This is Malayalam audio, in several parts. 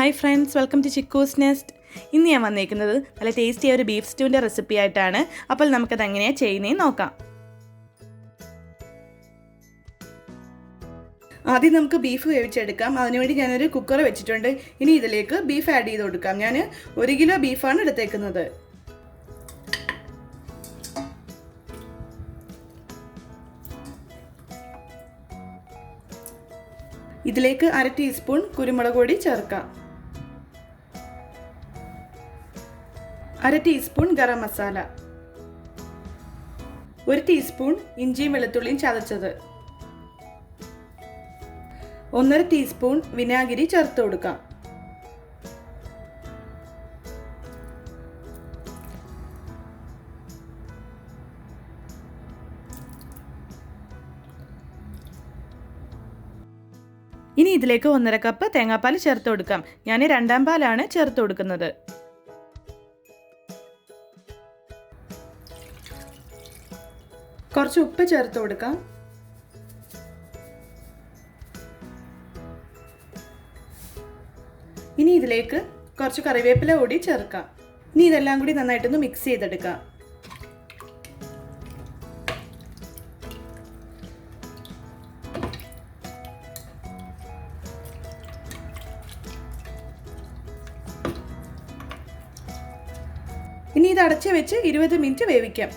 Hi friends, welcome to Chicko's Nest. ഇന്ന് ഞാൻ വന്നേക്കുന്നത് നല്ല ടേസ്റ്റിയായ ഒരു ബീഫ് സ്റ്റൂവിൻ്റെ റെസിപ്പി ആയിട്ടാണ്. അപ്പോൾ നമുക്കത് എങ്ങനെയാണ് ചെയ്യുന്നതെന്ന് നോക്കാം. ആദ്യം നമുക്ക് ബീഫ് വേവിച്ചെടുക്കാം. അതിനുവേണ്ടി ഞാനൊരു കുക്കർ വെച്ചിട്ടുണ്ട്. ഇനി ഇതിലേക്ക് ബീഫ് ആഡ് ചെയ്ത് കൊടുക്കാം. ഞാൻ 1 കിലോ ബീഫാണ് എടുത്തേക്കുന്നത്. ഇതിലേക്ക് 1/2 ടീസ്പൂൺ കുരുമുളക് പൊടി ചേർക്കാം. 1/2 ടീസ്പൂൺ ഗരം മസാല, 1 ടീസ്പൂൺ ഇഞ്ചിയും വെളുത്തുള്ളിയും ചതച്ചത്, 1/2 ടീസ്പൂൺ വിനാഗിരി ചേർത്ത് കൊടുക്കാം. ഇനി ഇതിലേക്ക് 1/2 കപ്പ് തേങ്ങാപ്പാൽ ചേർത്ത് കൊടുക്കാം. ഞാൻ 2ാം പാലാണ് ചേർത്ത് കൊടുക്കുന്നത്. കുറച്ച് ഉപ്പ് ചേർത്ത് കൊടുക്കാം. ഇനി ഇതിലേക്ക് കുറച്ച് കറിവേപ്പില കൂടി ചേർക്കാം. ഇനി ഇതെല്ലാം കൂടി നന്നായിട്ടൊന്ന് മിക്സ് ചെയ്തെടുക്കാം. ഇനി ഇത് അടച്ച് വെച്ച് 20 മിനിറ്റ് വേവിക്കാം.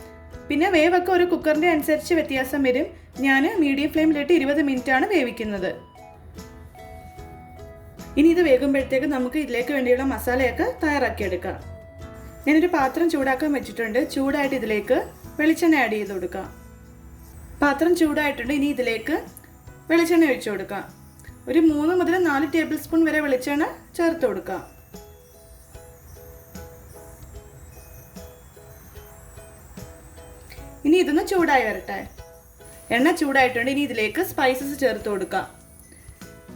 പിന്നെ വേവൊക്കെ ഒരു കുക്കറിൻ്റെ അനുസരിച്ച് വ്യത്യാസം വരും. ഞാൻ മീഡിയം ഫ്ലെയിമിലിട്ട് 20 മിനിറ്റാണ് വേവിക്കുന്നത്. ഇനി ഇത് വേകുമ്പോഴത്തേക്ക് നമുക്ക് ഇതിലേക്ക് വേണ്ടിയുള്ള മസാലയൊക്കെ തയ്യാറാക്കിയെടുക്കാം. ഞാനൊരു പാത്രം ചൂടാക്കാൻ വെച്ചിട്ടുണ്ട്. ചൂടായിട്ട് ഇതിലേക്ക് വെളിച്ചെണ്ണ ആഡ് ചെയ്ത് കൊടുക്കാം. പാത്രം ചൂടായിട്ടുണ്ട്. ഇനി ഇതിലേക്ക് വെളിച്ചെണ്ണ ഒഴിച്ചു കൊടുക്കാം. ഒരു 3 മുതൽ 4 ടേബിൾ സ്പൂൺ വരെ വെളിച്ചെണ്ണ ചേർത്ത് കൊടുക്കാം. ഇനി ഇതൊന്ന് ചൂടായി വരട്ടെ. എണ്ണ ചൂടായിട്ടുണ്ട്. ഇനി ഇതിലേക്ക് സ്പൈസസ് ചേർത്ത് കൊടുക്കാം.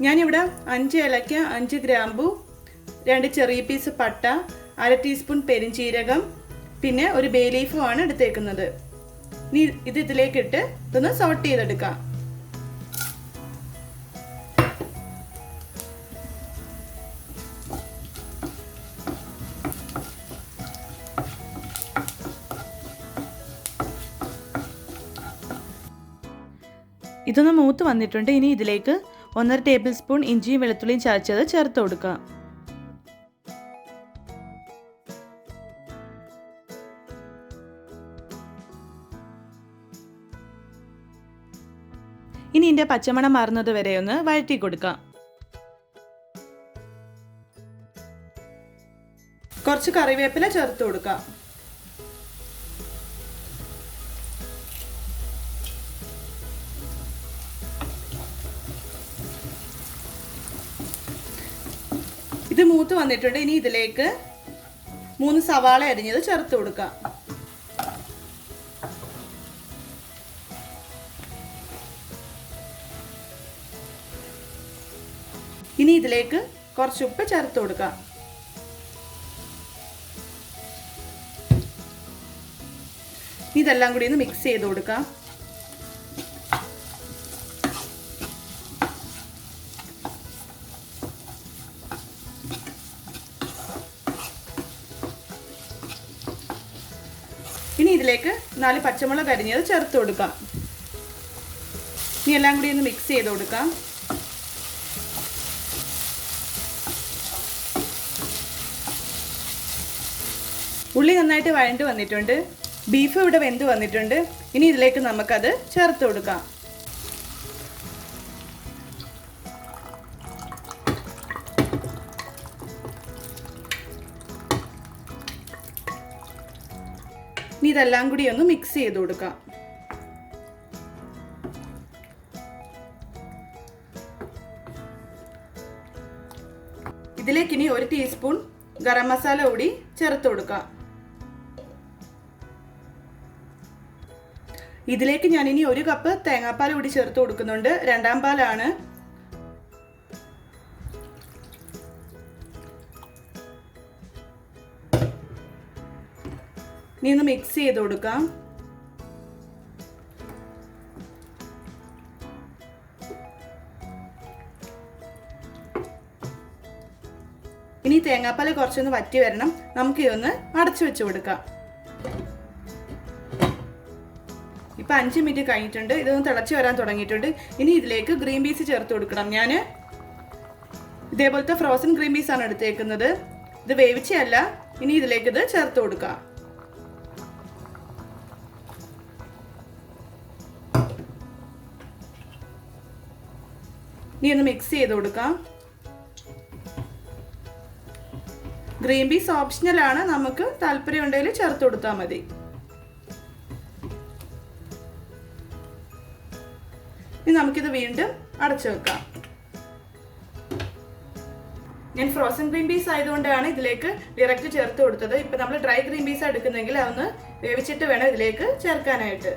ഞാനിവിടെ 5 ഏലക്ക, 5 ഗ്രാമ്പു, 2 ചെറിയ പീസ് പട്ട, 1/2 ടീസ്പൂൺ പെരിഞ്ചീരകം, പിന്നെ ഒരു ബേ ലീഫുമാണ് എടുത്തേക്കുന്നത്. ഇനി ഇത് ഇതിലേക്കിട്ട് ഇതൊന്ന് സോട്ട് ചെയ്തെടുക്കാം. ഇതൊന്ന് മൂത്ത് വന്നിട്ടുണ്ട്. ഇനി ഇതിലേക്ക് 1/2 ടേബിൾ സ്പൂൺ ഇഞ്ചിയും വെളുത്തുള്ളിയും ചതച്ചത് ചേർത്ത് കൊടുക്കാം. ഇനി ഇതിൻ്റെ പച്ചമണം മാറുന്നത് വരെ ഒന്ന് വഴറ്റി കൊടുക്കാം. കുറച്ച് കറിവേപ്പില ചേർത്ത് കൊടുക്കാം. ഇത് മൂത്ത് വന്നിട്ടുണ്ട്. ഇനി ഇതിലേക്ക് 3 സവാള അരിഞ്ഞത് ചേർത്ത് കൊടുക്കാം. ഇനി ഇതിലേക്ക് കുറച്ച് ഉപ്പ് ചേർത്ത് കൊടുക്കാം. ഇതെല്ലാം കൂടി ഒന്ന് മിക്സ് ചെയ്ത് കൊടുക്കാം. ഇനി ഇതിലേക്ക് 4 പച്ചമുളക് അരിഞ്ഞത് ചേർത്ത് കൊടുക്കാം. ഇനി എല്ലാം കൂടി ഒന്ന് മിക്സ് ചെയ്ത് കൊടുക്കാം. ഉള്ളി നന്നായിട്ട് വഴണ്ട് വന്നിട്ടുണ്ട്. ബീഫ് ഇവിടെ വെന്ത് വന്നിട്ടുണ്ട്. ഇനി ഇതിലേക്ക് നമുക്കത് ചേർത്ത് കൊടുക്കാം. ഇനി ഇതെല്ലാം കൂടി ഒന്ന് മിക്സ് ചെയ്ത് കൊടുക്കാം. ഇതിലേക്ക് ഇനി 1 ടീസ്പൂൺ ഗരം മസാല കൂടി ചേർത്ത് കൊടുക്കാം. ഇതിലേക്ക് ഞാൻ ഇനി 1 കപ്പ് തേങ്ങാപ്പാൽ കൂടി ചേർത്ത് കൊടുക്കുന്നുണ്ട്. 2ാം പാലാണ്. ഇനി ഒന്ന് മിക്സ് ചെയ്ത് കൊടുക്കാം. ഇനി തേങ്ങാപ്പാൽ കുറച്ചൊന്ന് വറ്റി വരണം. നമുക്ക് ഇതൊന്ന് അടച്ചു വെച്ച് കൊടുക്കാം. ഇപ്പം 5 മിനിറ്റ് കഴിഞ്ഞിട്ടുണ്ട്. ഇതൊന്ന് തിളച്ച് വരാൻ തുടങ്ങിയിട്ടുണ്ട്. ഇനി ഇതിലേക്ക് ഗ്രീൻ പീസ് ചേർത്ത് കൊടുക്കണം. ഞാൻ ഇതേപോലത്തെ ഫ്രോസൺ ഗ്രീൻ പീസാണ് എടുത്തേക്കുന്നത്. ഇത് വേവിച്ചല്ല. ഇനി ഇതിലേക്ക് ഇത് ചേർത്ത് കൊടുക്കാം. ഇനി ഒന്ന് മിക്സ് ചെയ്ത് കൊടുക്കാം. ഗ്രീൻ പീസ് ഓപ്ഷണലാണ്. നമുക്ക് താല്പര്യം ഉണ്ടെങ്കിൽ ചേർത്ത് കൊടുത്താൽ മതി. ഇനി നമുക്കിത് വീണ്ടും അടച്ചു വെക്കാം. ഞാൻ ഫ്രോസൺ ഗ്രീൻ പീസ് ആയതുകൊണ്ടാണ് ഇതിലേക്ക് ഡയറക്റ്റ് ചേർത്ത് കൊടുത്തത്. ഇപ്പം നമ്മൾ ഡ്രൈ ഗ്രീൻ പീസ് എടുക്കുന്നെങ്കിൽ അതൊന്ന് വേവിച്ചിട്ട് വേണം ഇതിലേക്ക് ചേർക്കാനായിട്ട്.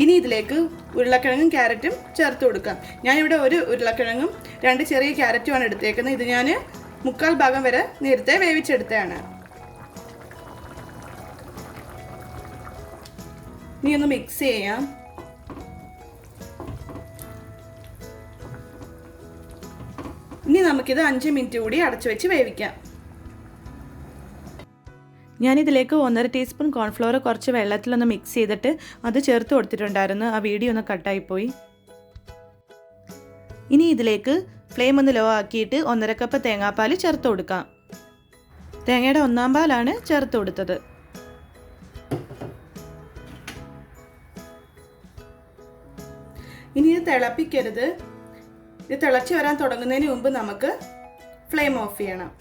ഇനി ഇതിലേക്ക് ഉരുളക്കിഴങ്ങും ക്യാരറ്റും ചേർത്ത് കൊടുക്കാം. ഞാനിവിടെ ഒരു ഉരുളക്കിഴങ്ങും 2 ചെറിയ ക്യാരറ്റുമാണ് എടുത്തേക്കുന്നത്. ഇത് ഞാൻ 1/4 ഭാഗം വരെ നേരത്തെ വേവിച്ചെടുത്തതാണ്. ഇനി ഒന്ന് മിക്സ് ചെയ്യാം. ഇനി നമുക്കിത് 5 മിനിറ്റ് കൂടി അടച്ചു വെച്ച് വേവിക്കാം. ഞാനിതിലേക്ക് 1.5 ടീസ്പൂൺ കോൺഫ്ലവർ കുറച്ച് വെള്ളത്തിലൊന്ന് മിക്സ് ചെയ്തിട്ട് അത് ചേർത്ത് കൊടുത്തിട്ടുണ്ടായിരുന്നു. ആ വീഡിയോ ഒന്ന് കട്ടായിപ്പോയി. ഇനി ഇതിലേക്ക് ഫ്ലെയിം ഒന്ന് ലോ ആക്കിയിട്ട് 1.5 കപ്പ് തേങ്ങാപ്പാൽ ചേർത്ത് കൊടുക്കാം. തേങ്ങയുടെ 1/4 പാലാണ് ചേർത്ത് കൊടുത്തത്. ഇനി ഇത് തിളപ്പിക്കരുത്. ഇത് തിളച്ച് വരാൻ തുടങ്ങുന്നതിന് മുമ്പ് നമുക്ക് ഫ്ലെയിം ഓഫ് ചെയ്യണം.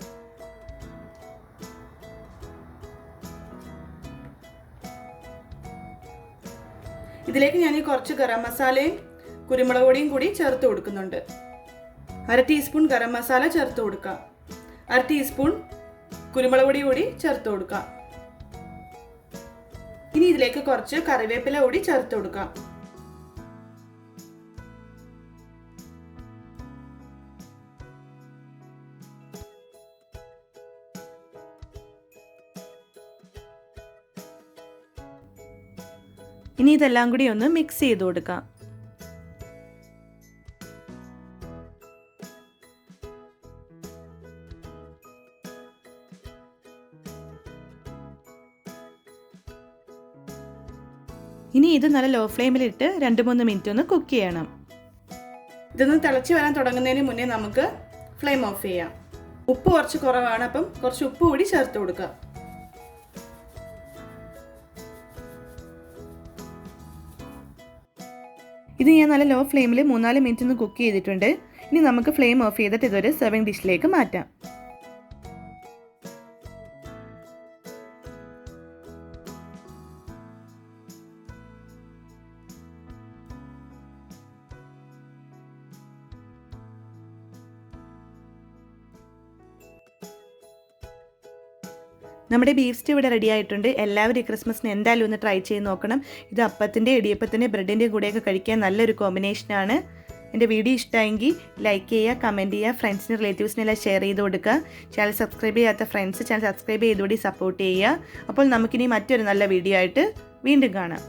ഇതിലേക്ക് ഞാൻ കുറച്ച് ഗരം മസാലയും കുരുമുളക് പൊടിയും കൂടി ചേർത്ത് കൊടുക്കുന്നുണ്ട്. 1/2 ടീസ്പൂൺ ഗരം മസാല ചേർത്ത് കൊടുക്കാം. 1/2 ടീസ്പൂൺ കുരുമുളക് പൊടി കൂടി ചേർത്ത് കൊടുക്കാം. ഇനി ഇതിലേക്ക് കുറച്ച് കറിവേപ്പില കൂടി ചേർത്ത് കൊടുക്കാം. ഇനി ഇതെല്ലാം കൂടി ഒന്ന് മിക്സ് ചെയ്ത് കൊടുക്കാം. ഇനി ഇത് നല്ല ലോ ഫ്ലെയിമിലിട്ട് 2-3 മിനിറ്റ് ഒന്ന് കുക്ക് ചെയ്യണം. ഇതൊന്ന് തിളച്ച് വരാൻ തുടങ്ങുന്നതിന് മുന്നേ നമുക്ക് ഫ്ലെയിം ഓഫ് ചെയ്യാം. ഉപ്പ് കുറച്ച് കുറവാണ്, അപ്പം കുറച്ച് ഉപ്പ് കൂടി ചേർത്ത് കൊടുക്കുക. ഇത് ഞാൻ നല്ല ലോ ഫ്ലെയിമിൽ 3-4 മിനിറ്റ് ഒന്ന് കുക്ക് ചെയ്തിട്ടുണ്ട്. ഇനി നമുക്ക് ഫ്ലെയിം ഓഫ് ചെയ്തിട്ട് ഇതൊരു സെർവിങ് ഡിഷിലേക്ക് മാറ്റാം. നമ്മുടെ ബീഫ് സ്റ്റൂ ഇവിടെ റെഡി ആയിട്ടുണ്ട്. എല്ലാവരും ഈ ക്രിസ്മസിന് എന്തായാലും ഒന്ന് ട്രൈ ചെയ്ത് നോക്കണം. ഇത് അപ്പത്തിൻ്റെ, ഇടിയപ്പത്തിൻ്റെ, ബ്രെഡിൻ്റെ കൂടെയൊക്കെ കഴിക്കാൻ നല്ലൊരു കോമ്പിനേഷനാണ്. എൻ്റെ വീഡിയോ ഇഷ്ടമായെങ്കിൽ ലൈക്ക് ചെയ്യുക, കമൻറ്റ് ചെയ്യുക, ഫ്രണ്ട്സിനും റിലേറ്റീവ്സിനെല്ലാം ഷെയർ ചെയ്ത് കൊടുക്കുക. ചാനൽ സബ്സ്ക്രൈബ് ചെയ്യാത്ത ഫ്രണ്ട്സ് ചാനൽ സബ്സ്ക്രൈബ് ചെയ്തുകൂടി സപ്പോർട്ട് ചെയ്യുക. അപ്പോൾ നമുക്കിനി മറ്റൊരു നല്ല വീഡിയോ ആയിട്ട് വീണ്ടും കാണാം.